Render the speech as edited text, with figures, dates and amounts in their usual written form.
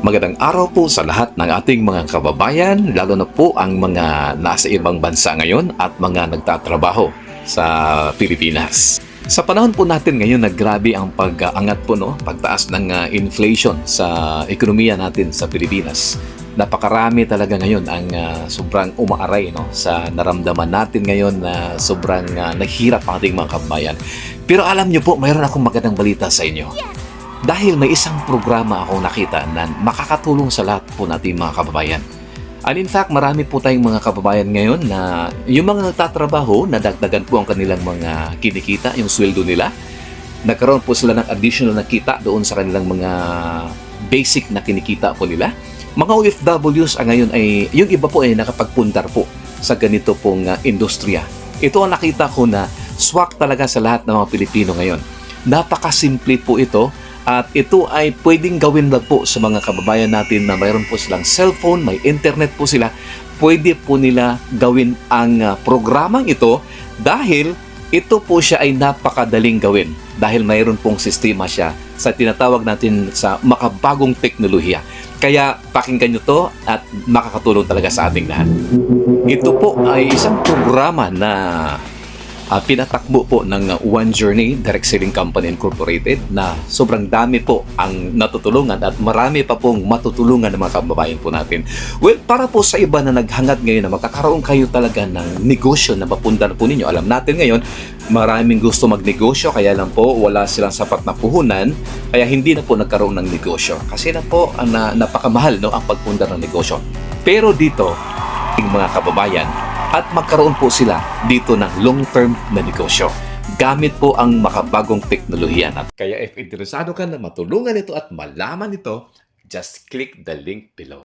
Magandang araw po sa lahat ng ating mga kababayan, lalo na po ang mga nasa ibang bansa ngayon at mga nagtatrabaho sa Pilipinas. Sa panahon po natin ngayon na grabe ang pag-angat po, pagtaas ng inflation sa ekonomiya natin sa Pilipinas. Napakarami talaga ngayon ang sobrang umaaray sa naramdaman natin ngayon na sobrang naghirap ang ating mga kababayan. Pero alam niyo po, mayroon akong magandang balita sa inyo. Dahil may isang programa akong nakita na makakatulong sa lahat po natin mga kababayan. And in fact, marami po tayong mga kababayan ngayon na yung mga nagtatrabaho, nadagdagan po ang kanilang mga kinikita, yung sweldo nila. Nagkaroon po sila ng additional na kita doon sa kanilang mga basic na kinikita po nila. Mga OFWs ngayon ay, yung iba po ay nakapagpundar po sa ganito pong industriya. Ito ang nakita ko na swak talaga sa lahat ng mga Pilipino ngayon. Napakasimple po ito. At ito ay pwedeng gawin lang po sa mga kababayan natin na mayroon po silang cellphone, may internet po sila. Pwede po nila gawin ang programang ito dahil ito po siya ay napakadaling gawin. Dahil mayroon pong sistema siya sa tinatawag natin sa makabagong teknolohiya. Kaya pakinggan nyo to at makakatulong talaga sa ating lahat. Ito po ay isang programa na pinatakbo po ng One Journey Direct Selling Company Incorporated na sobrang dami po ang natutulungan at marami pa pong matutulungan ng mga kababayan po natin. Well, para po sa iba na naghangad ngayon na magkakaroon kayo talaga ng negosyo na mapundan po ninyo. Alam natin ngayon, maraming gusto magnegosyo kaya lang po wala silang sapat na puhunan kaya hindi na po nagkaroon ng negosyo. Kasi na po napakamahal ang pagpundar ng negosyo. Pero dito, ang mga kababayan, at magkaroon po sila dito ng long-term na negosyo. Gamit po ang makabagong teknolohiya natin. Kaya if interesado ka na matulungan ito at malaman ito, just click the link below.